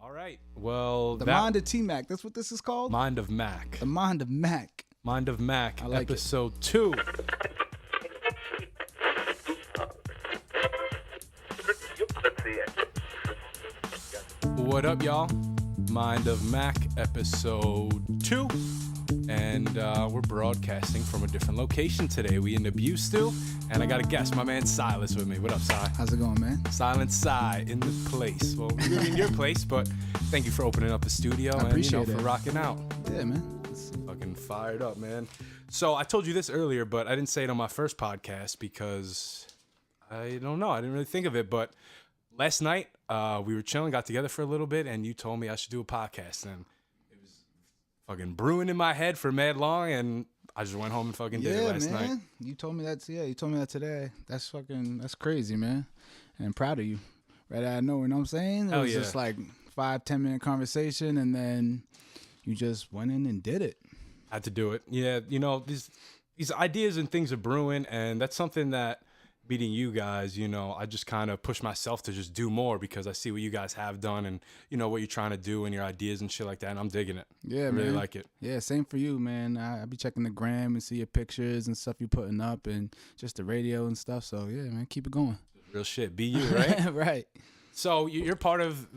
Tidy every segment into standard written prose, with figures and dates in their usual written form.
All right. Well, The Mind of T-Mac. That's what this is called? Mind of Mac. The Mind of Mac. Mind of Mac, I like episode 2. What up, y'all? Mind of Mac, episode 2. And we're broadcasting from a different location today. We in the Bustu, and I got a guest, my man Silas with me. What up, Si? How's it going, man? Silent Si in the place. Well, you're in your place, but thank you for opening up the studio and appreciate for it. rocking out. Yeah, man. Fucking fired up, man. So I told you this earlier, but I didn't say it on my first podcast because I don't know. I didn't really think of it, but last night we were chilling, got together for a little bit, and you told me I should do a podcast, and it was fucking brewing in my head for mad long, and I just went home and fucking did it last night. You told me that. Yeah, you told me that today. That's crazy, man. And I'm proud of you. Right out of nowhere, you know what I'm saying? It was just like 5-10 minute conversation, and then you just went in and did it. Had to do it. Yeah, you know, these ideas and things are brewing, and that's something that meeting you guys, you know, I just kind of push myself to just do more because I see what you guys have done and, you know, what you're trying to do and your ideas and shit like that, and I'm digging it. Yeah, I man. really like it. Yeah, same for you, man. I be checking the gram and see your pictures and stuff you putting up and just the radio and stuff. So, yeah, man, keep it going. Real shit. Be you, right? Right. So you're part of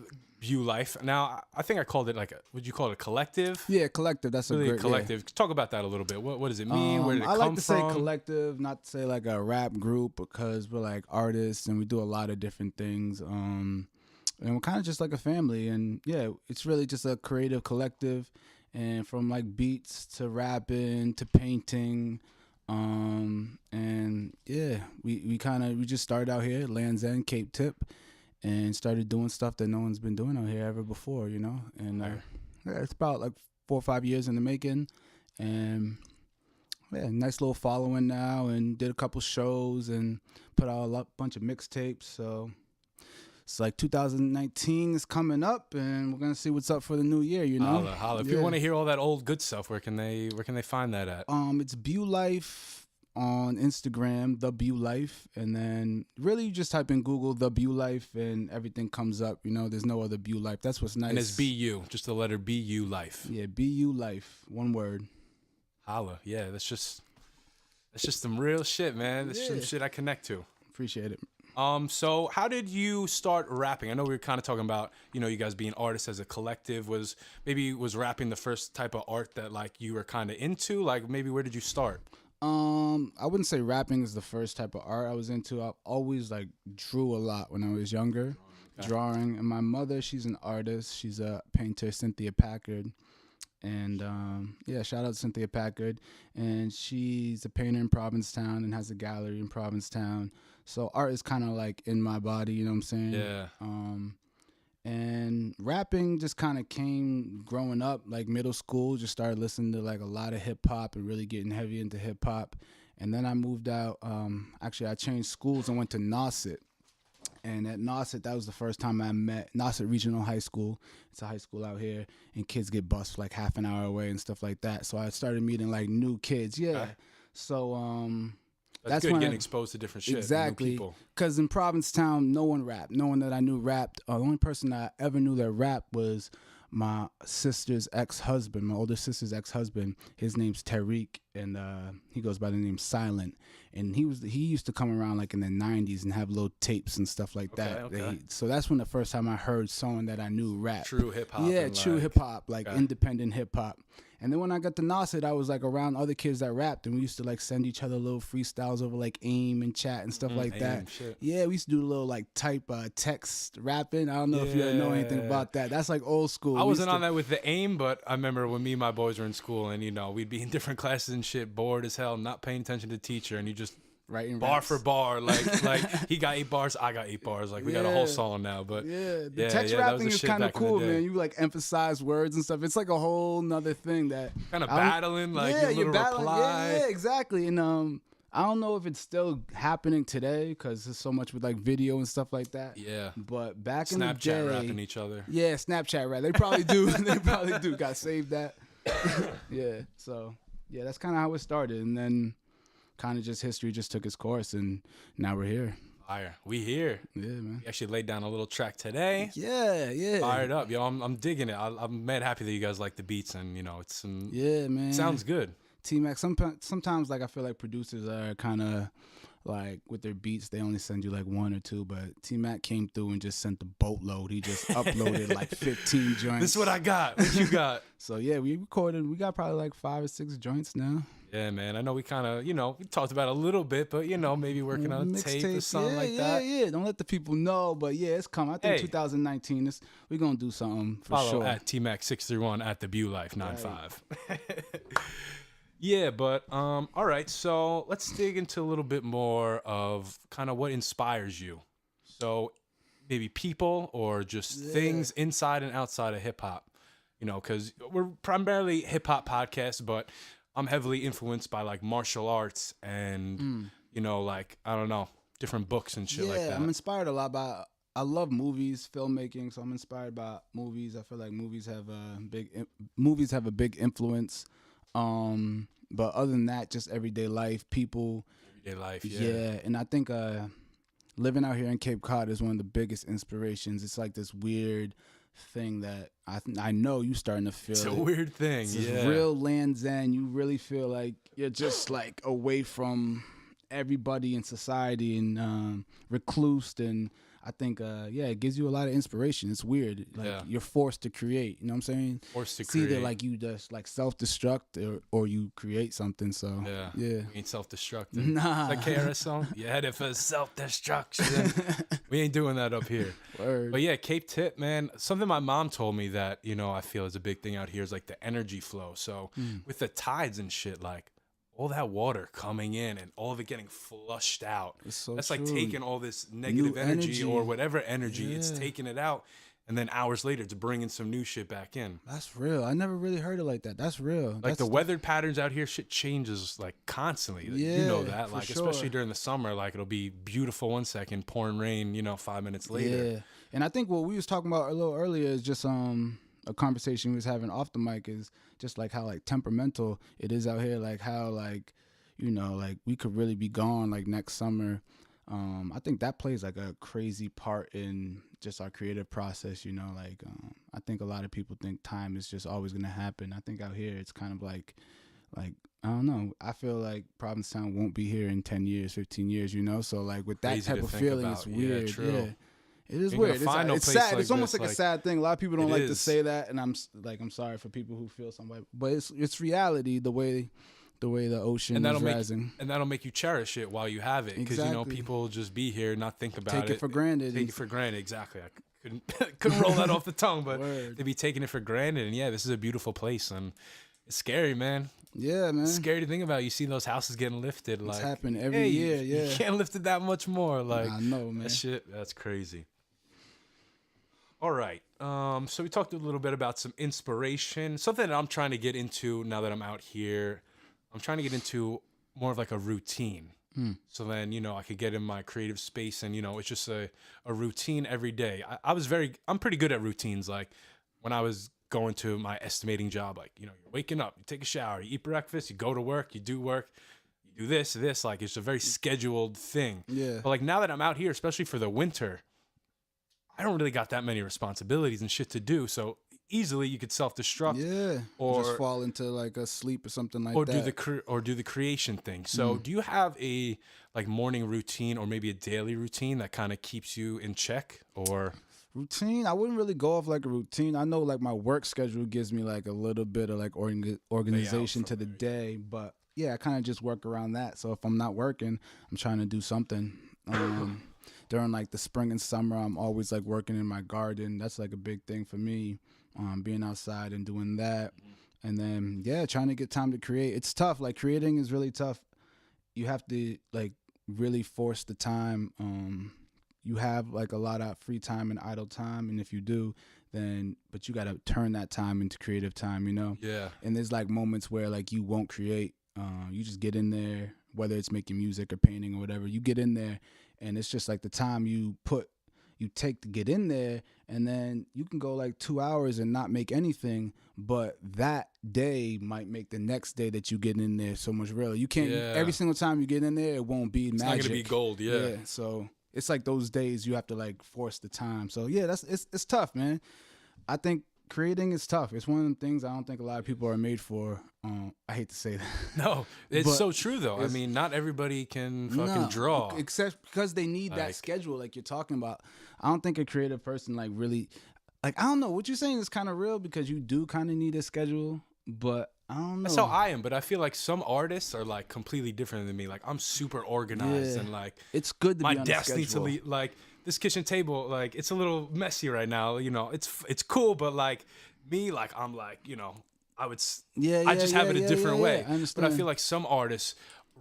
BuLife. Now, I think I called it like would you call it a collective? Yeah, collective. That's really a great collective. Yeah. Talk about that a little bit. What does it mean? Where did it come from? I like to say collective, not to say like a rap group, because we're like artists and we do a lot of different things. And we're kind of just like a family. And yeah, it's really just a creative collective. And from like beats to rapping to painting. And yeah, we just started out here at Land's End, Cape Tip, and started doing stuff that no one's been doing out here ever before, you know? And yeah, it's about like 4 or 5 years in the making. And yeah, nice little following now, and did a couple shows and put out a bunch of mixtapes. So it's like 2019 is coming up, and we're gonna see what's up for the new year, you know? Holla. If you want to hear all that old good stuff, where can they find that at? It's BuLife on Instagram, The BuLife, and then really you just type in Google The BuLife and everything comes up. You know, there's no other BuLife. That's what's nice. And it's BU, just the letter BuLife. Yeah, BuLife, one word. Holla, yeah, that's just some real shit, man. That's some shit I connect to. Appreciate it. So how did you start rapping? I know we were kind of talking about, you know, you guys being artists as a collective. Was rapping the first type of art that like you were kind of into? Like maybe where did you start? I wouldn't say rapping is the first type of art I was into. I always like drew a lot when I was younger, drawing. And my mother, she's an artist. She's a painter, Cynthia Packard. And yeah, shout out to Cynthia Packard. And she's a painter in Provincetown and has a gallery in Provincetown. So art is kind of like in my body, you know what I'm saying? Yeah. And rapping just kind of came growing up, like middle school, just started listening to like a lot of hip hop and really getting heavy into hip hop. And then I moved out. Actually, I changed schools and went to Nauset. And at Nauset, that was the first time I met Nauset Regional High School. It's a high school out here, and kids get bused like half an hour away and stuff like that. So I started meeting like new kids. Yeah. Okay. So that's good, getting exposed to different shit. Exactly. Because in Provincetown, no one rapped. No one that I knew rapped. The only person I ever knew that rapped was my sister's ex-husband, my older sister's ex-husband. His name's Tariq, and he goes by the name Silent. And he used to come around like in the 90s and have little tapes and stuff like that. Okay. So that's when the first time I heard someone that I knew rap. True hip-hop. Yeah, true hip-hop, like independent hip-hop. And then when I got to Nauset, I was like around other kids that rapped, and we used to like send each other little freestyles over like AIM and chat and stuff like that. Shit. Yeah, we used to do a little like type text rapping. I don't know if you know anything about that. That's like old school. I wasn't on that with the AIM, but I remember when me and my boys were in school, and you know we'd be in different classes and shit, bored as hell, not paying attention to the teacher, and you just writing bar raps. for bar, like he got 8 bars, I got 8 bars. Like we got a whole song now, but the text rapping is kind of cool, man. You like emphasize words and stuff. It's like a whole nother thing that kind of battling, like your little reply. Yeah, exactly. And I don't know if it's still happening today because there's so much with like video and stuff like that. Yeah. But back in the day, Snapchat rapping each other. Yeah, Snapchat rap. They probably do. They probably do. Got saved that. Yeah. So yeah, that's kind of how it started, and then kind of just history just took its course, and now we're here. Fire. We here. Yeah, man. We actually laid down a little track today. Yeah. Fired up, yo. I'm digging it. I'm mad happy that you guys like the beats, and it's Yeah, man. sounds good. T-Mac, sometimes like I feel like producers are kind of like with their beats, they only send you like one or two, but T-Mac came through and just sent the boatload. He just uploaded like 15 joints. This is what I got. What you got? So yeah, we got probably like 5 or 6 joints now. Yeah, man. I know we kind of, we talked about it a little bit, but maybe working on a tape or something like that. Yeah. Don't let the people know, but yeah, it's coming. I think Hey. 2019, we're gonna do something for Follow sure. at TMAC631 at the BuLife 95. Yeah, but all right. So let's dig into a little bit more of kind of what inspires you. So maybe people or just things inside and outside of hip hop. Because we're primarily hip hop podcasts, but I'm heavily influenced by like martial arts and like I don't know, different books and shit like that. I'm inspired a lot by. I love movies, filmmaking, so I'm inspired by movies. I feel like movies have a big influence. But other than that, just everyday life, people. Everyday life, Yeah, and I think living out here in Cape Cod is one of the biggest inspirations. It's like this weird thing that I know you starting to feel. It's a weird thing. It's yeah. real land zen. You really feel like you're just like away from everybody in society and reclused, and I think it gives you a lot of inspiration. It's weird. Like you're forced to create. You know what I'm saying? Forced to it's create. either like you just like self-destruct or you create something. So yeah. We ain't self-destructing. Nah. That KRS song? You headed for self-destruction. We ain't doing that up here. Word. But yeah, Cape Tip, man, something my mom told me that, I feel is a big thing out here is like the energy flow. So with the tides and shit, like all that water coming in and all of it getting flushed out. That's like taking all this negative energy or whatever energy, it's taking it out. And then hours later to bring in some new shit back in. That's real. I never really heard it like that. That's real. Like the weather patterns out here, shit changes like constantly. Yeah, you know that. Like sure. especially during the summer, like it'll be beautiful one second, pouring rain, 5 minutes later. Yeah. And I think what we was talking about a little earlier is just a conversation we was having off the mic is just like how like temperamental it is out here, like how like like we could really be gone like next summer. I think that plays like a crazy part in just our creative process, like I think a lot of people think time is just always gonna happen. I think out here it's kind of like I don't know. I feel like Provincetown won't be here in 10 years, 15 years, so like with that Crazy type to of think feeling, about. it's weird. Yeah, true. It is You're weird. gonna find no It's place sad. like It's almost this, like a sad thing. A lot of people don't it like to is. say that, and I'm sorry for people who feel some way, but it's reality. The way the ocean is rising, and that'll make you cherish it while you have it, because Exactly. people just be here, not think about take it for granted. Take it for granted. Exactly. I couldn't roll that off the tongue, but Word. they'd be taking it for granted. And yeah, this is a beautiful place, and it's scary, man. Yeah, man. It's scary to think about. You see those houses getting lifted, It's like happened every hey, year. Yeah, you can't lift it that much more. Like I know, man. that shit. That's crazy. All right. So we talked a little bit about some inspiration. Something that I'm trying to get into now that I'm out here. I'm trying to get into more of like a routine. So then, I could get in my creative space and, it's just a routine every day. I'm pretty good at routines. Like when I was going to my estimating job, like, you're waking up, you take a shower, you eat breakfast, you go to work, you do work, you do this, like it's a very scheduled thing. Yeah. But like now that I'm out here, especially for the winter, I don't really got that many responsibilities and shit to do. So easily you could self-destruct. Yeah. Or just fall into like a sleep or something like or that. do the creation thing. So do you have a like morning routine or maybe a daily routine that kind of keeps you in check? Or Routine? I wouldn't really go off like a routine. I know like my work schedule gives me like a little bit of like organization to the day, but yeah, I kind of just work around that. So if I'm not working, I'm trying to do something. During like the spring and summer, I'm always like working in my garden. That's like a big thing for me, being outside and doing that. And then, trying to get time to create. It's tough. Like creating is really tough. You have to like really force the time. You have like a lot of free time and idle time. And if you do, but you got to turn that time into creative time, Yeah. And there's like moments where like you won't create. You just get in there, whether it's making music or painting or whatever, you get in there. And it's just like the time you take to get in there, and then you can go like 2 hours and not make anything, but that day might make the next day that you get in there so much realer. You can't every single time you get in there, it won't be magic. It's not gonna be gold, yeah. So it's like those days you have to like force the time. So yeah, it's tough, man. I think creating is tough. It's one of the things I don't think a lot of people are made for. I hate to say that. No, it's so true though. I mean, not everybody can fucking draw, except because they need that schedule, like you're talking about. I don't think a creative person like really, like I don't know what you're saying is kind of real because you do kind of need a schedule, but I don't know. That's how I am, but I feel like some artists are like completely different than me. Like I'm super organized and like it's good to my be on desk the needs to be like this kitchen table. Like it's a little messy right now. You know, it's cool, but like me, like I'm like I just have it a different way. I understand. But I feel like some artists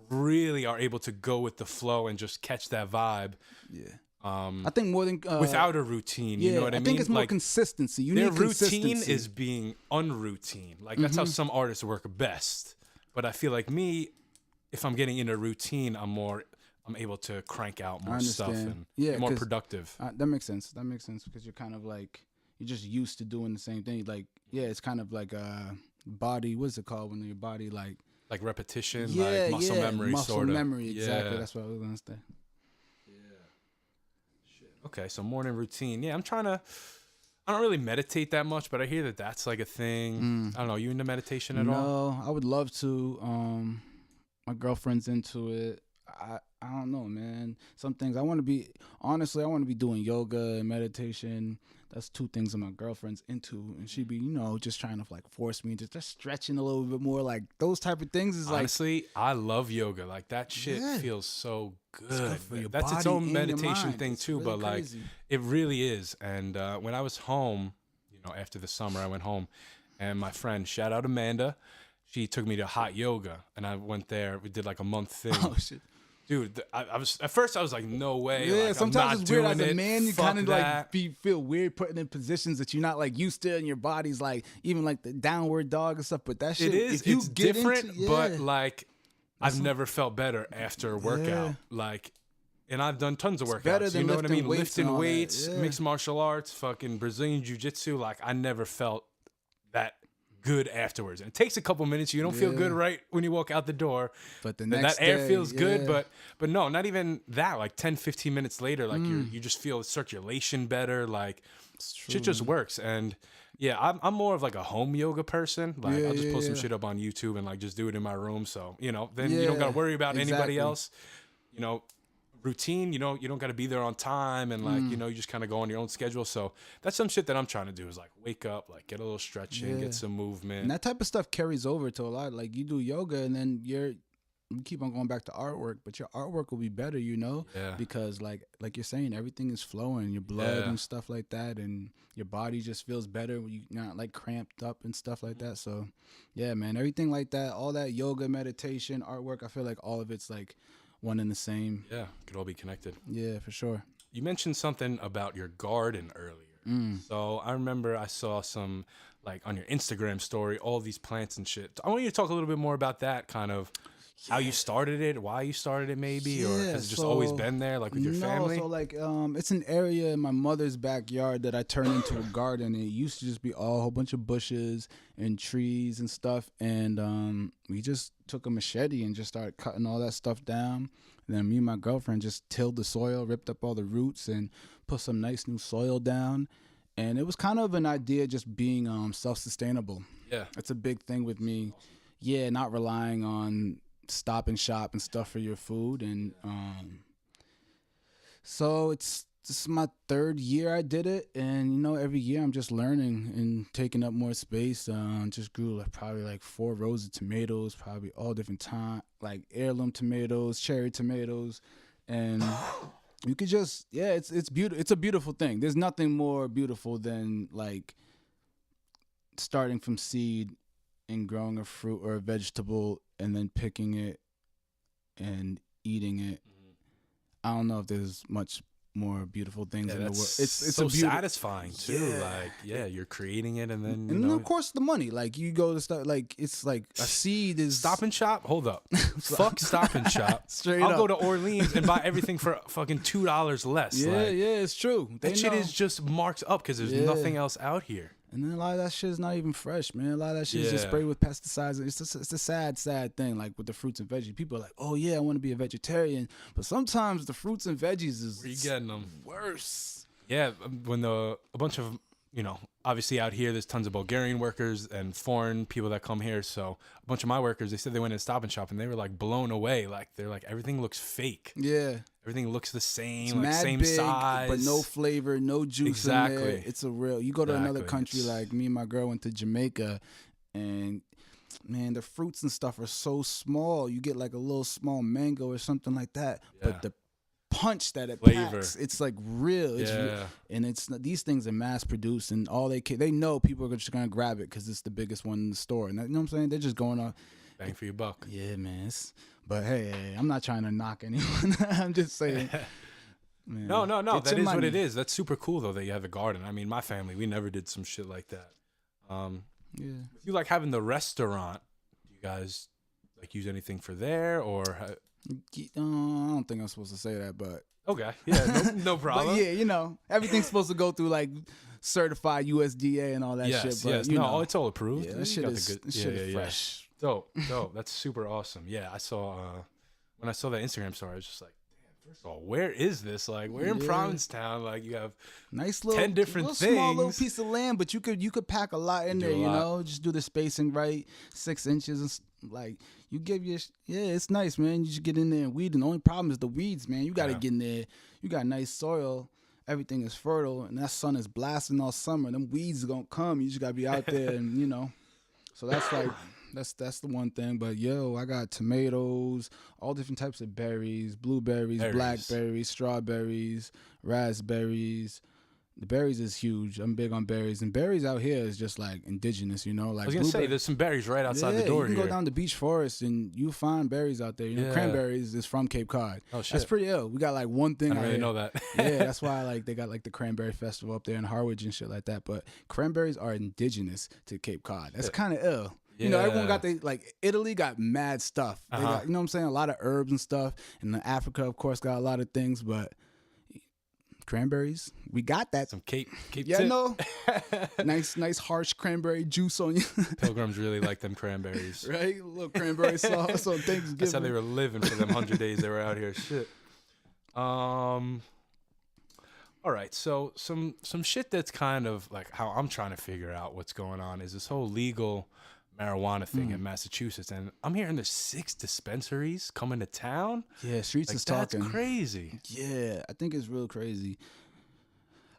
really are able to go with the flow and just catch that vibe. Yeah. I think more than without a routine, you know what I mean? I think it's more like, consistency. You their need consistency. routine is being unroutine. Like that's how some artists work best. But I feel like me, if I'm getting in a routine, I'm able to crank out more stuff and be more productive. That makes sense. That makes sense because you're kind of like you're just used to doing the same thing. Like it's kind of like body. What's it called when your body like repetition, like muscle memory, muscle sort of. memory. Exactly. That's what I was gonna say. Okay, so morning routine. Yeah, I don't really meditate that much, but I hear that that's like a thing. I don't know. You into meditation at all? No, I would love to. My girlfriend's into it. I don't know, man. Some things I want to be doing yoga and meditation. That's two things that my girlfriend's into, and she be, just trying to like force me into just stretching a little bit more. Like those type of things is honestly, I love yoga. Like that shit feels so good. It's good for your That's body its own and meditation your thing mind. too, It's but really like crazy. it really is. And when I was home, after the summer, I went home, and my friend, shout out Amanda, she took me to hot yoga, and I went there. We did like a month thing. Oh shit. Dude, I was at first I was like, no way. Yeah, like, sometimes it's weird as a man. You kind of that. like feel weird putting in positions that you're not like used to, and your body's like even like the downward dog and stuff. But that shit, it is. if you it's get different, into, but like I've never felt better after a workout. Like, and I've done tons of workouts. Better than you know what I mean? Lifting and weights, mixed martial arts, fucking Brazilian jiu-jitsu. Like I never felt that good afterwards. And it takes a couple minutes. You don't feel good right when you walk out the door. But the next that air day, feels good, but no, not even that. Like 10, 15 minutes later, like you just feel circulation better. Like shit just works. And yeah, I'm more of like a home yoga person. Like I'll just post some shit up on YouTube and like just do it in my room. So, then you don't got to worry about anybody else. Routine, you don't got to be there on time, and like you just kind of go on your own schedule. So that's some shit that I'm trying to do is like wake up, like get a little stretching, get some movement, and that type of stuff carries over to a lot. Like you do yoga, and then you keep on going back to artwork, but your artwork will be better, because like you're saying, everything is flowing, your blood and stuff like that, and your body just feels better when you're not like cramped up and stuff like that. So yeah, man, everything like that, all that yoga, meditation, artwork, I feel like all of it's like one and the same. Yeah, could all be connected. Yeah, for sure. You mentioned something about your garden earlier. So I remember I saw some, like on your Instagram story, all these plants and shit. I want you to talk a little bit more about that, kind of how you started it, why you started it maybe, or has it just always been there, like with your family? So like it's an area in my mother's backyard that I turned into a garden. It used to just be a whole bunch of bushes and trees and stuff, and we just took a machete and just started cutting all that stuff down. And then me and my girlfriend just tilled the soil, ripped up all the roots, and put some nice new soil down. And it was kind of an idea just being self-sustainable. Yeah, it's a big thing with me. Yeah, not relying on Stop and Shop and stuff for your food. And so this is my third year I did it, and every year I'm just learning and taking up more space. Just grew probably like 4 rows of tomatoes, probably all different time, like heirloom tomatoes, cherry tomatoes, and you could just it's beautiful. It's a beautiful thing. There's nothing more beautiful than like starting from seed and growing a fruit or a vegetable and then picking it and eating it. I don't know if there's much more beautiful things in the world. It's so satisfying too. Like you're creating it, and then of course the money. Like you go to stuff like it's like a seed is Stop and Shop. Hold up, fuck Stop and Shop. Straight I'll up. go to Orleans and buy everything for fucking $2 less. Yeah, it's true. That shit is just marked up because there's nothing else out here. And then a lot of that shit is not even fresh, man. A lot of that shit is just sprayed with pesticides. It's a sad thing, like with the fruits and veggies. People are like, oh yeah, I want to be a vegetarian, but sometimes the fruits and veggies is where you getting them worse. Yeah, when a bunch of, obviously out here there's tons of Bulgarian workers and foreign people that come here. So a bunch of my workers, they said they went in Stop and Shop and they were like blown away. Like they're like, everything looks fake. Yeah. Everything looks the same, It's like mad same big, size, but no flavor, no juice in there. It's a real. You go to another country, like me and my girl went to Jamaica, and man, the fruits and stuff are so small. You get like a little small mango or something like that, but the punch that it packs, it's like real. It's and it's these things are mass produced, and all they know people are just gonna grab it because it's the biggest one in the store. And you know what I'm saying? They're just going on bang for your buck. Yeah, man. But hey, I'm not trying to knock anyone. I'm just saying. Man, no. That is what it is. That's super cool though that you have a garden. I mean, my family, we never did some shit like that. Yeah. If you like having the restaurant, do you guys like use anything for there or? I don't think I'm supposed to say that, but okay, yeah, no problem. But yeah, everything's supposed to go through like certified USDA and all that shit. But it's all approved. Yeah, that shit is fresh. Dope. That's super awesome. Yeah, I saw when I saw that Instagram story, I was just like, damn, first of all, where is this? Like, we're in Provincetown. Like, you have nice little 10 different little things. Small little piece of land, but you could pack a lot in there, just do the spacing right, 6 inches and like you give your it's nice, man. You just get in there and weed, and the only problem is the weeds, man. You got to get in there. You got nice soil. Everything is fertile, and that sun is blasting all summer. Them weeds are gonna come. You just gotta be out there, and So that's like. That's the one thing, but I got tomatoes, all different types of berries, blueberries, blackberries, strawberries, raspberries. The berries is huge. I'm big on berries, and berries out here is just like indigenous, Like I was gonna say, there's some berries right outside the door you can here. go down the beach forest and you find berries out there. Cranberries is from Cape Cod. Oh shit, that's pretty ill. We got like one thing. I didn't really know that. Yeah, that's why they got like the cranberry festival up there in Harwich and shit like that. But cranberries are indigenous to Cape Cod. That's kind of ill. Yeah. Everyone got Italy got mad stuff. They got, you know what I'm saying? A lot of herbs and stuff. And then Africa, of course, got a lot of things, but cranberries, we got that. Some Cape yeah, tip. No. nice harsh cranberry juice on you. Pilgrims really like them cranberries. Right? A little cranberry sauce on Thanksgiving. That's how they were living for them 100 days they were out here. Shit. All right, so some shit that's kind of like how I'm trying to figure out what's going on is this whole legal marijuana thing in Massachusetts, and I'm hearing there's 6 dispensaries coming to town. Yeah, streets is talking. That's crazy. Yeah, I think it's real crazy.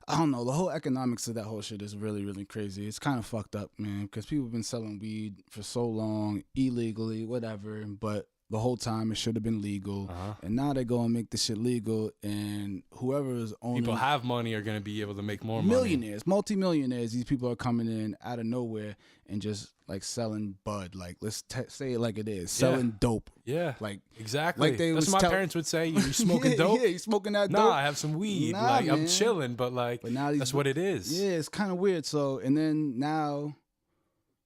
I don't know. The whole economics of that whole shit is really, really crazy. It's kind of fucked up, man, because people have been selling weed for so long, illegally, whatever, but the whole time it should have been legal. And now they go and make the shit legal, and whoever is owning... People have money are going to be able to make more millionaires, multimillionaires, these people are coming in out of nowhere and just like selling bud. Like, let's say it like it is. Selling dope. Yeah. Like, exactly. Like that's what my parents would say. You smoking dope? Yeah, you smoking that dope? Nah, I have some weed. Nah, man. I'm chilling, but now that's what it is. Yeah, it's kind of weird. So, and then now...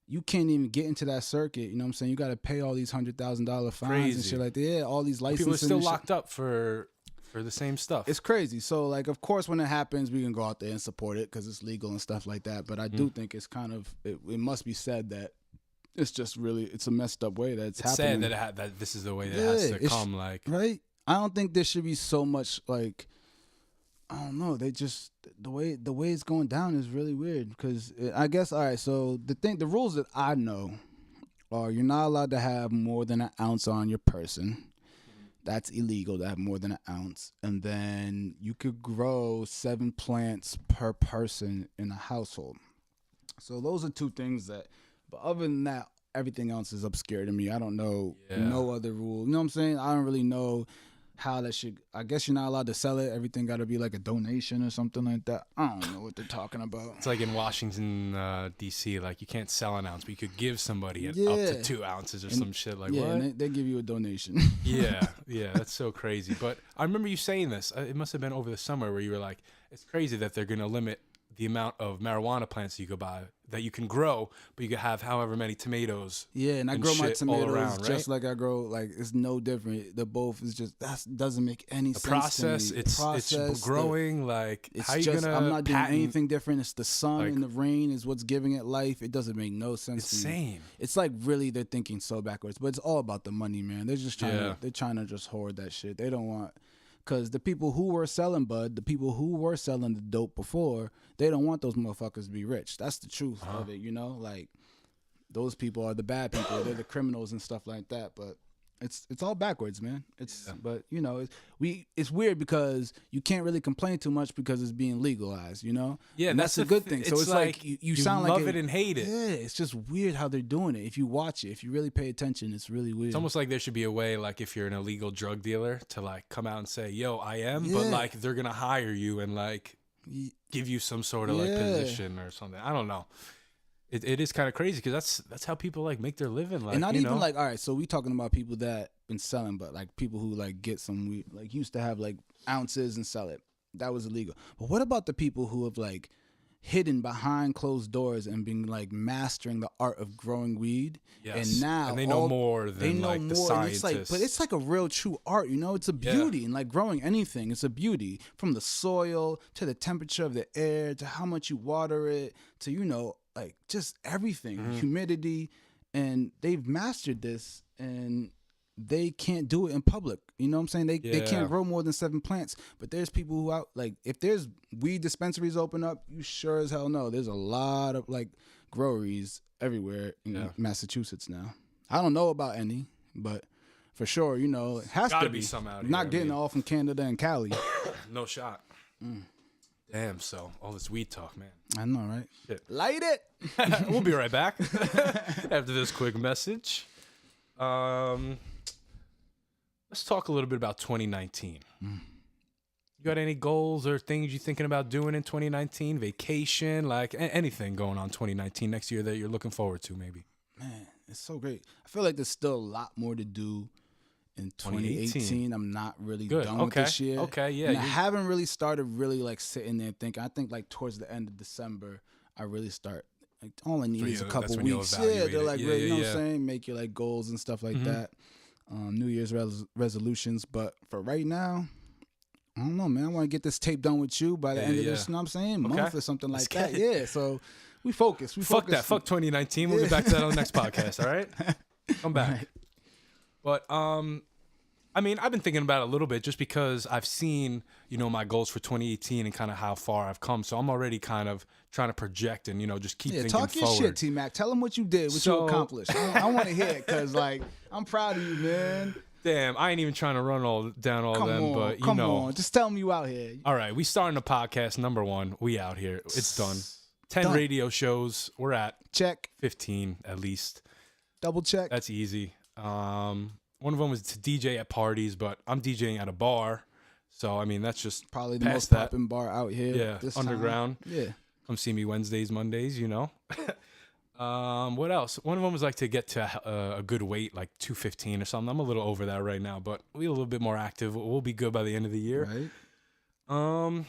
you can't even get into that circuit. You know what I'm saying? You got to pay all these $100,000 fines and shit like that. Yeah, all these licenses. People are still locked up for the same stuff. It's crazy. So, of course, when it happens, we can go out there and support it because it's legal and stuff like that. But I do think it's kind of, it must be said that it's just really, it's a messed up way that it's happening. It's sad that this is the way that it has to come. Right? I don't think there should be so much, I don't know. They just the way it's going down is really weird because I guess all right. So the rules that I know are you're not allowed to have more than an ounce on your person. That's illegal to have more than an ounce, and then you could grow 7 plants per person in a household. So those are 2 things that. But other than that, everything else is obscure to me. I don't know no other rule. You know what I'm saying? I don't really know. How that should, I guess you're not allowed to sell it. Everything got to be like a donation or something like that. I don't know what they're talking about. It's like in Washington, D.C., you can't sell an ounce, but you could give somebody up to 2 ounces or some shit what? And they give you a donation. yeah, that's so crazy. But I remember you saying this. It must have been over the summer where you were like, it's crazy that they're going to limit the amount of marijuana plants you could buy that you can grow, but you could have however many tomatoes. Yeah, and I grow my shit all tomatoes around, just right? like I grow, like, it's no different. The both is just, that doesn't make any sense Process, to me. it's growing. Like, It's how you just, gonna I'm not doing patent? anything different. It's the sun like- and the rain is what's giving it life. It doesn't make no sense to me. Insane. It's like, really, they're thinking so backwards, but it's all about the money, man. They're just trying Yeah. they're trying to just hoard that shit. They don't want, because the people who were selling bud, the people who were selling the dope before, they don't want those motherfuckers to be rich. That's the truth of it, you know? Like, those people are the bad people. They're the criminals and stuff like that. But it's all backwards, man. But you know, it's weird because you can't really complain too much because it's being legalized, you know? Yeah, and that's a good thing. So it's like you sound like love it and hate it. Yeah, it's just weird how they're doing it. If you watch it, if you really pay attention, it's really weird. It's almost like there should be a way, like if you're an illegal drug dealer, to like come out and say, "Yo, I am," but Yeah. like they're gonna hire you and like give you some sort of like Yeah. position or something. I don't know. It is kind of crazy because that's how people like make their living. Like, and not you even know? like, all right, so we talking about people that been selling, but like people who like get some weed, like used to have like ounces and sell it. That was illegal. But what about the people who have like hidden behind closed doors and been like mastering the art of growing weed? Yes. And now And they know more than like the and scientists. it's like, but it's like a real true art, you know? It's a beauty. And like growing anything, it's a beauty, from the soil to the temperature of the air to how much you water it to, you know, like just everything, humidity. And they've mastered this, and they can't do it in public. You know what I'm saying? They Yeah. can't grow more than 7 plants. But there's people who out, like, if there's weed dispensaries open up, you sure as hell know there's a lot of like groweries everywhere in Massachusetts now. I don't know about any, but for sure, you know, it has Gotta to be some out here, Not I getting mean. all from Canada and Cali. No shot. Damn. So all this weed talk, man. I know, right? Shit. Light it. We'll be right back after this quick message. Let's talk a little bit about 2019. You got any goals or things you're thinking about doing in 2019? Vacation, like anything going on 2019 next year that you're looking forward to, maybe? Man, it's so great. I feel like there's still a lot more to do in 2018. I'm not really done with this year. Okay, yeah. And I haven't really started really like sitting there thinking. I think like towards the end of December, I really start. Like, all I need is a couple weeks. Yeah, they're like, really, you know what I'm saying? Make your like goals and stuff like that. New Year's resolutions. But for right now, I don't know, man. I want to get this tape done with you by the end of this, you know what I'm saying? Month or something like that. Yeah, so we focus. Fuck that. Fuck 2019. We'll get back to that on the next podcast, all right? Come back. Right. But, I mean, I've been thinking about it a little bit just because I've seen, you know, my goals for 2018 and kind of how far I've come. So I'm already kind of trying to project and, you know, just keep thinking talk your forward. shit, T-Mac. Tell them what you did, what you accomplished. I want to hear it because, like, I'm proud of you, man. Damn, I ain't even trying to run down all them, but you know. Come on. Just tell them you out here. All right, we starting the podcast. Number 1, we out here. It's done. 10 Done. radio shows. We're at Check. 15 at least. Double check. That's easy. One of them was to DJ at parties, but I'm DJing at a bar. So, I mean, that's just Probably the past most that. popping bar out here. Yeah, this underground. Time. Yeah. Come see me Wednesdays, Mondays, you know. What else? One of them was like to get to a good weight, like 215 or something. I'm a little over that right now, but we're a little bit more active. We'll be good by the end of the year. Right.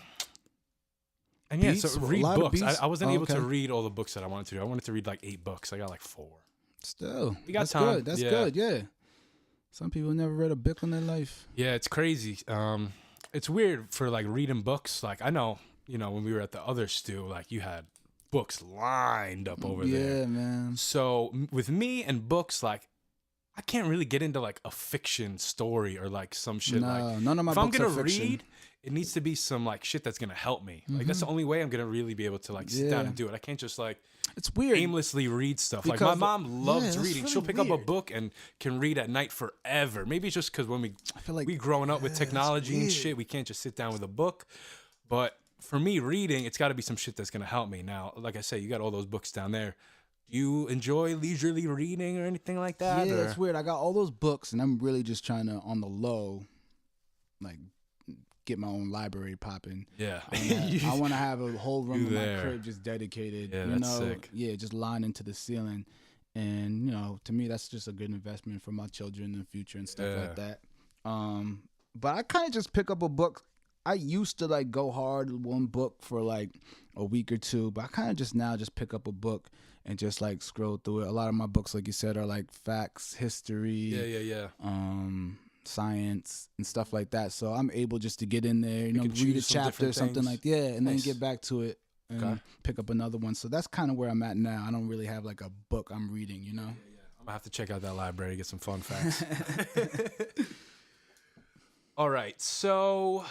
And yeah, Beats? so A read lot of books. beats? I wasn't able okay. to read all the books that I wanted to do. I wanted to read like 8 books. I got like 4. Still. We got That's time. good. That's Yeah. good. Yeah. Some people never read a book in their life. Yeah, it's crazy. It's weird for like reading books. Like I know, you know, when we were at the other stew, like you had books lined up over there. Yeah, man. So with me and books, like I can't really get into like a fiction story or like some shit. No, like none of my if I'm books gonna are fiction. read, it needs to be some like shit that's gonna help me. Like that's the only way I'm gonna really be able to like sit down Yeah. and do it. I can't just like It's weird. aimlessly read stuff. Like Because my mom loves that's reading. really She'll pick up a weird. book and can read at night forever. Maybe it's just because when I feel like we growing up with that's technology and weird. shit, we can't just sit down with a book. But for me, reading, it's got to be some shit that's gonna help me. Now, like I say, you got all those books down there. Do you enjoy leisurely reading or anything like that? Yeah, or? it's weird. I got all those books, and I'm really just trying to, on the low, like, get my own library popping. Yeah. I want to have a whole room You in my there. crib just dedicated. Yeah, you that's know, sick. Yeah, just lined into the ceiling. And, you know, to me, that's just a good investment for my children in the future and stuff like that. But I kind of just pick up a book I used to like go hard with one book for like a week or two, but I kind of just now just pick up a book and just like scroll through it. A lot of my books, like you said, are like facts, history, Yeah. science and stuff like that. So I'm able just to get in there, You can read a choose some chapter or different something things. like and Nice. then get back to it and pick up another one. So that's kind of where I'm at now. I don't really have like a book I'm reading, Yeah. I'm gonna have to check out that library, get some fun facts. All right, so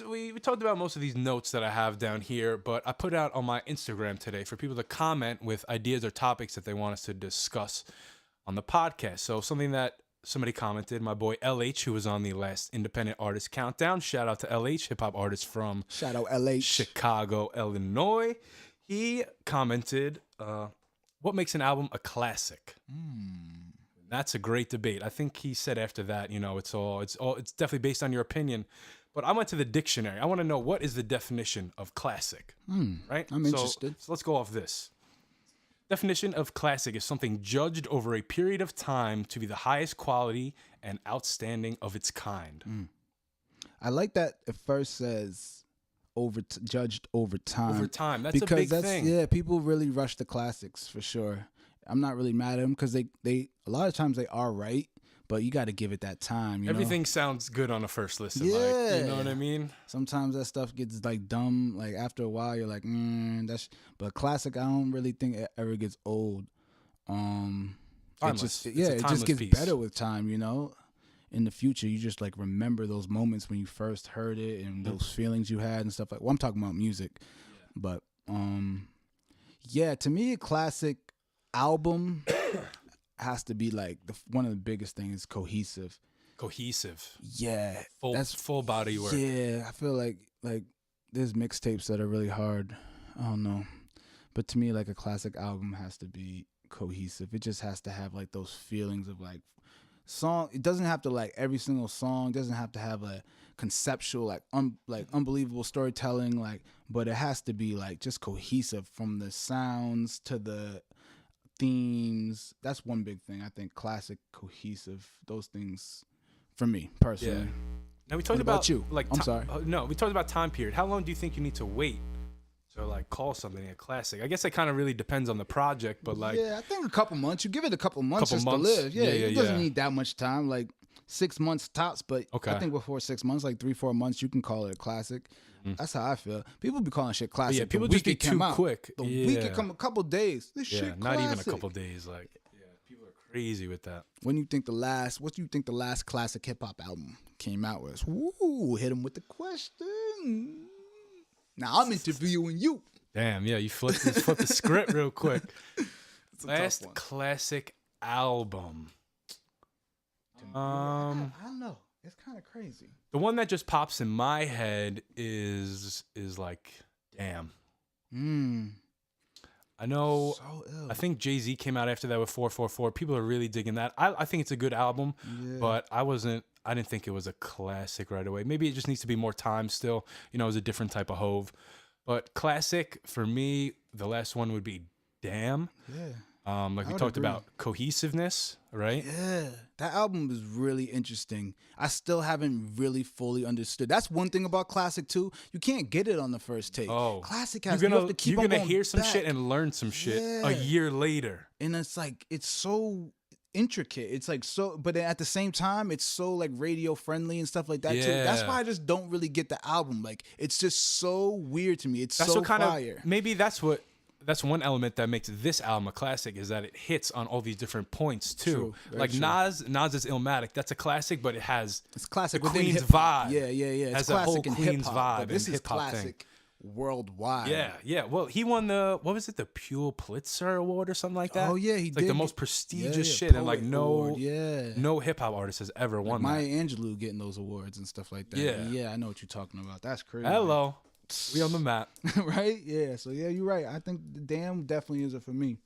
we talked about most of these notes that I have down here, but I put out on my Instagram today for people to comment with ideas or topics that they want us to discuss on the podcast. So something that somebody commented, my boy LH, who was on the last Independent Artist Countdown. Shout out to LH, hip hop artist from Shout out LH. Chicago, Illinois. He commented, "What makes an album a classic?" That's a great debate. I think he said after that, it's definitely based on your opinion. But I went to the dictionary. I want to know, what is the definition of classic, right? I'm interested. So let's go off this. Definition of classic is something judged over a period of time to be the highest quality and outstanding of its kind. I like that it first says judged over time. Over time. That's a big thing. Yeah, people really rush the classics for sure. I'm not really mad at them because they a lot of times they are right, but you got to give it that time. Everything sounds good on a first listen. Yeah. Like, you know what I mean? Sometimes that stuff gets like dumb. Like after a while, you're like, but classic, I don't really think it ever gets old. Timeless. It It's a just gets timeless piece. better with time. In the future, you just like remember those moments when you first heard it and those feelings you had and stuff like. Well, I'm talking about music, but to me, a classic album has to be like one of the biggest things, cohesive. Yeah, That's full body work. Yeah, I feel like there's mixtapes that are really hard. I don't know, but to me, like a classic album has to be cohesive. It just has to have like those feelings of like song. It doesn't have to like every single song doesn't have to have a conceptual like unbelievable storytelling but it has to be like just cohesive from the sounds to the themes. That's one big thing. I think classic, cohesive, those things for me personally. Yeah. Now we talked What about you? Like I'm sorry. No, we talked about time period. How long do you think you need to wait to like call something a classic? I guess it kind of really depends on the project, but like I think a couple months. You give it a couple months just to live. Yeah, it doesn't need that much time. Like 6 months tops, but I think before 6 months, like 3-4 months, you can call it a classic. That's how I feel. People be calling shit classic. Yeah, people the just be week it came too out. quick. The week it come a couple days. This yeah, shit not classic. even a couple days. Like, yeah, people are crazy with that. What do you think the last classic hip hop album came out was? Woo, hit him with the question. Now I'm interviewing you. Damn, yeah, you flipped the script real quick. Last classic album. I don't know. It's kind of crazy. The one that just pops in my head is like, damn. I know. So ill. I think Jay-Z came out after that with 444. People are really digging that. I think it's a good album, but I didn't think it was a classic right away. Maybe it just needs to be more time still. It was a different type of Hove. But classic for me, the last one would be Damn. Yeah. Like we talked about cohesiveness, right? Yeah, that album is really interesting. I still haven't really fully understood. That's one thing about classic too. You can't get it on the first take. Oh, classic has you're you have to keep on gonna going hear some back. shit and learn some shit a Yeah. year later. And it's like it's so intricate. It's like so, but then at the same time, it's so like radio friendly and stuff like that too. That's Yeah. why I just don't really get the album. Like it's just so weird to me. It's That's so what kind fire. of maybe that's one element that makes this album a classic is that it hits on all these different points too. True, very Like true. Nas is Illmatic. That's a classic, but it has It's classic the within Queen's hip-hop. vibe. Yeah. It's Has a classic whole in Queen's hip-hop, vibe but this and is hip-hop thing. classic worldwide. Yeah. Well, he won the the Pule Pulitzer Award or something like that. Oh yeah, he It's did. like the most prestigious Yeah, shit, and like Poet no Award, no hip hop artist has ever won Maya that. Angelou getting those awards and stuff like that. Yeah. I know what you're talking about. That's crazy. Hello, we on the map. Right? Yeah. So yeah, you're right. I think the Damn definitely is it for me.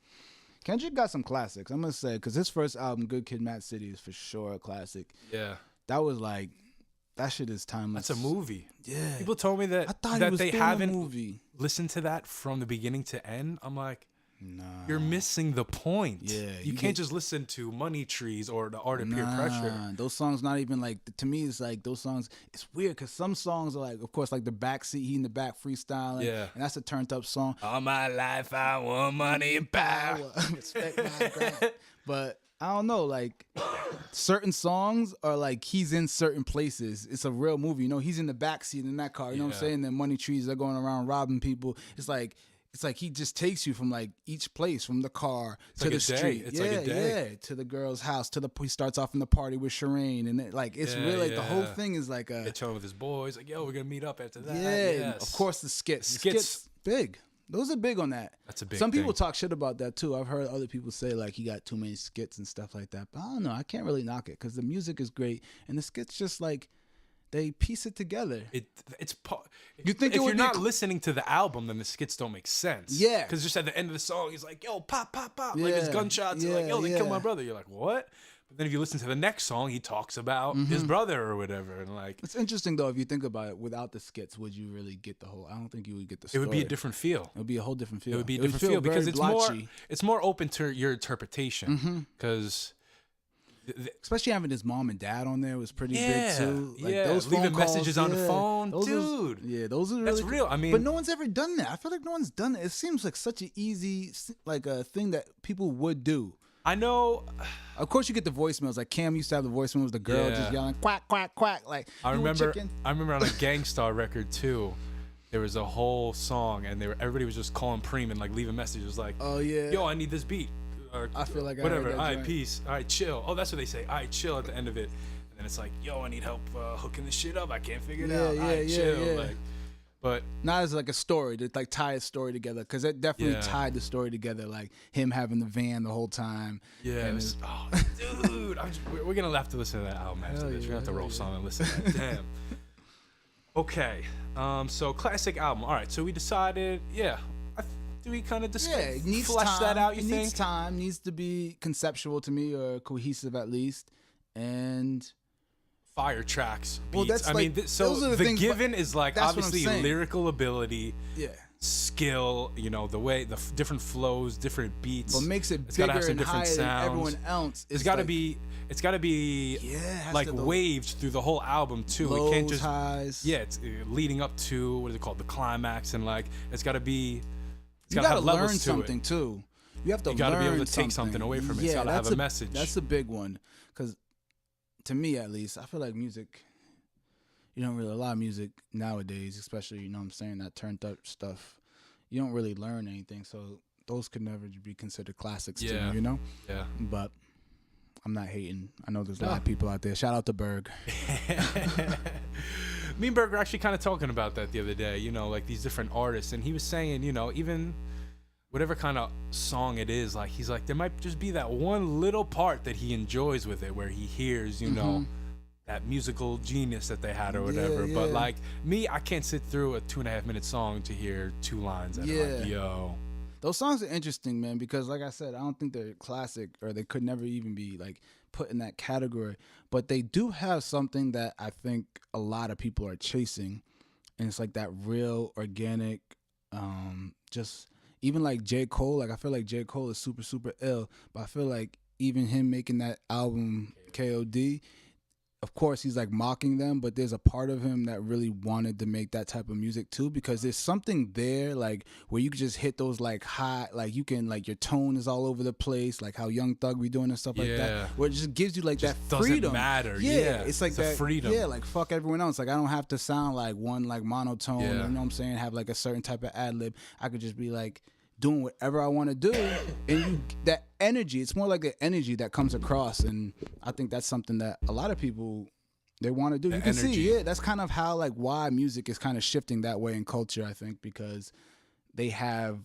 Kendrick got some classics. I'm gonna say because his first album, Good Kid, Mad City, is for sure a classic. Yeah, That was like that shit is timeless. that's a movie. Yeah. People told me that I thought that he was they doing a haven't movie. listened to that from the beginning to end. I'm like, Nah. You're missing the point. Yeah, you can't just listen to Money Trees or The Art of Peer Pressure. Those songs not even like, to me it's like those songs, it's weird because some songs are like, of course, like the backseat, he in the back freestyling, Yeah. and that's a turned up song. All my life I want money and power. Respect my ground. But I don't know, like certain songs are like he's in certain places. It's a real movie, you know. He's in the backseat in that car, you know what I'm saying? Then Money Trees, they're going around robbing people. It's like he just takes you from like each place, from the car to the street. It's like a day. To the girl's house, he starts off in the party with Shireen, and it's really like the whole thing is like a chilling with his boys, like, yo, we're gonna meet up after that. Yeah, and of course the skits. Skits big. Those are big on that. That's a big Some people thing. talk shit about that too. I've heard other people say like he got too many skits and stuff like that. But I don't know. I can't really knock it because the music is great and the skits just like they piece it together. You think if you're not listening to the album, then the skits don't make sense. Yeah. Because just at the end of the song, he's like, yo, pop, pop, pop. Like his gunshots. Yeah, like, yo, they killed my brother. You're like, what? But then if you listen to the next song, he talks about his brother or whatever. And like, it's interesting though, if you think about it, without the skits, would you really get the whole, I don't think you would get the story. It would be a different feel. It would be a whole different feel. It would be a different feel because blotchy. it's more open to your interpretation. Because especially having his mom and dad on there was pretty big too. Like those leaving phone calls, messages on the phone, those dude. Those are really that's real. I mean, but no one's ever done that. I feel like no one's done that. It seems like such an easy, like a thing that people would do. I know. Of course, you get the voicemails. Like Cam used to have the voicemails, the girl just yelling quack quack quack. Like I remember on a Gangstar record too. There was a whole song, and everybody was just calling Preem and like leaving messages like, "Oh yeah, yo, I need this beat." Or, I feel like whatever. All right, peace. All right, chill. Oh, that's what they say. All right, chill at the end of it. And then it's like, yo, I need help hooking this shit up. I can't figure it out. All right, chill. Yeah. Like, but not as like a story to like tie a story together, because it definitely tied the story together. Like him having the van the whole time. Yeah. Oh, dude, we're gonna have to listen to that album after this. We're gonna have to roll song and listen to that. Damn. Okay. So classic album. All right. So we decided. Yeah. Do we kind of flesh that out? You think? Needs time. Needs to be conceptual to me, or cohesive at least, and fire tracks. Beats. Well, that's the given is like obviously lyrical ability. Yeah. Skill. You know the way the different flows, different beats. What makes it it's bigger gotta have some and different higher sounds. than everyone else? It's got to be. It's got to be like waved through the whole album too. Lows, it can't just highs. Yeah, it's leading up to what is it called, the climax, and like it's got to be. You gotta learn something too. You have to. You gotta be able to take something away from it. It's gotta have a message. That's a big one, because to me at least, I feel like music. You don't really, a lot of music nowadays, especially, you know what I'm saying, that turned up stuff. You don't really learn anything, so those could never be considered classics to me, you know? Yeah. But I'm not hating. I know there's a lot of people out there. Shout out to Berg. Me and Berg were actually kind of talking about that the other day, you know, like these different artists. And he was saying, you know, even whatever kind of song it is, like he's like, there might just be that one little part that he enjoys with it where he hears, you know, that musical genius that they had or whatever. But like me, I can't sit through a 2.5 minute song to hear 2 lines that are like, yo. Those songs are interesting, man, because like I said, I don't think they're classic, or they could never even be like put in that category. But they do have something that I think a lot of people are chasing, and it's like that real organic, just even like J. Cole. Like I feel like J. Cole is super, super ill, but I feel like even him making that album KOD, of course he's like mocking them, but there's a part of him that really wanted to make that type of music too, because there's something there like where you can just hit those like high, like you can, like your tone is all over the place, like how Young Thug be doing and stuff like that, where it just gives you like that freedom. Doesn't matter. It's like that freedom. Yeah, like fuck everyone else. Like I don't have to sound like one like monotone. You know what I'm saying? Have like a certain type of ad lib. I could just be like doing whatever I want to do, and that energy, it's more like the energy that comes across, and I think that's something that a lot of people, they want to do. You can see, that's kind of how, like, why music is kind of shifting that way in culture, I think, because they have,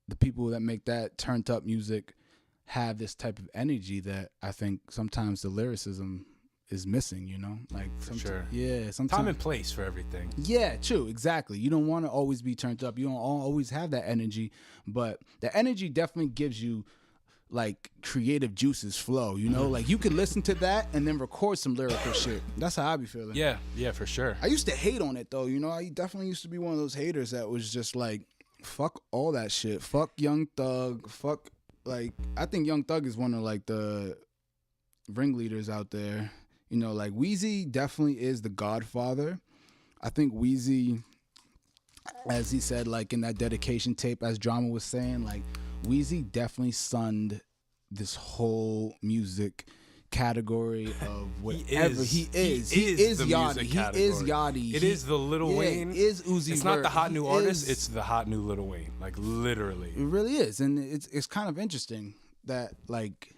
the people that make that turned up music have this type of energy that I think sometimes the lyricism is missing, you know? Like, sure. Yeah, sometimes. Time and place for everything. Yeah, true, exactly. You don't want to always be turned up. You don't always have that energy, but the energy definitely gives you like creative juices flow, you know? Like you could listen to that and then record some lyrical shit. That's how I be feeling. Yeah, for sure. I used to hate on it though, you know? I definitely used to be one of those haters that was just like, fuck all that shit. Fuck Young Thug. Fuck, like, I think Young Thug is one of like the ringleaders out there. You know, like Weezy definitely is the godfather. I think Weezy, as he said, like in that dedication tape, as Drama was saying, like Weezy definitely sunned this whole music category of whatever he is. He is Yachty. He is Yachty. It is the Lil Wayne. It is Uzi It's Vert. not the hot new He artist. is- It's the hot new Lil Wayne. Like literally. It really is, and it's kind of interesting that, like,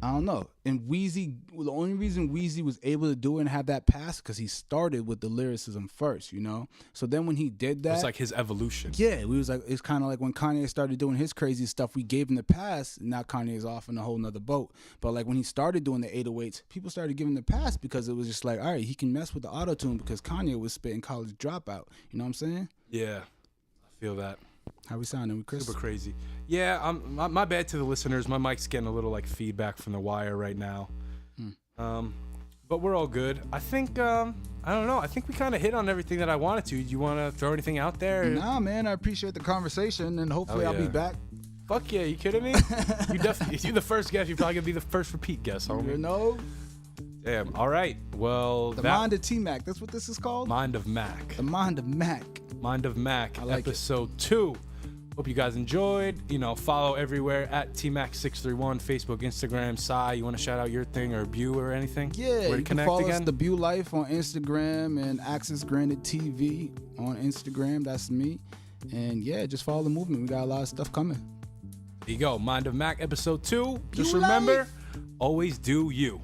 I don't know. And Weezy, the only reason Weezy was able to do it and have that pass because he started with the lyricism first, you know. So then when he did that, It's like his evolution. yeah, we was like, it's kind of like when Kanye started doing his crazy stuff, we gave him the pass. And now Kanye's off in a whole nother boat. But like when he started doing the 808s, people started giving the pass because it was just like, all right, he can mess with the auto tune because Kanye was spitting College Dropout. You know what I'm saying? Yeah, I feel that. How we sounding with Chris? Super crazy. Yeah, my bad to the listeners. My mic's getting a little like feedback from the wire right now. But we're all good. I think I don't know. I think we kind of hit on everything that I wanted to. Do you want to throw anything out there? Nah, man, I appreciate the conversation, and hopefully I'll be yeah. back. Fuck yeah, you kidding me? You definitely. If you're the first guest, you're probably gonna be the first repeat guest, homie. You know, Damn. All right. Well, the Mind of T-Mac. That's what this is called. Mind of Mac. The Mind of Mac. Mind of Mac, I like episode 2. Hope you guys enjoyed. You know, follow everywhere at TMac631, Facebook, Instagram. Sai, you want to shout out your thing or Bu or anything? Yeah, Where to you can connect follow again? us, The BuLife on Instagram and Access Granted TV on Instagram. That's me. And yeah, just follow the movement. We got a lot of stuff coming. There you go. Mind of Mac, episode 2. Just BuLife. remember, always do you.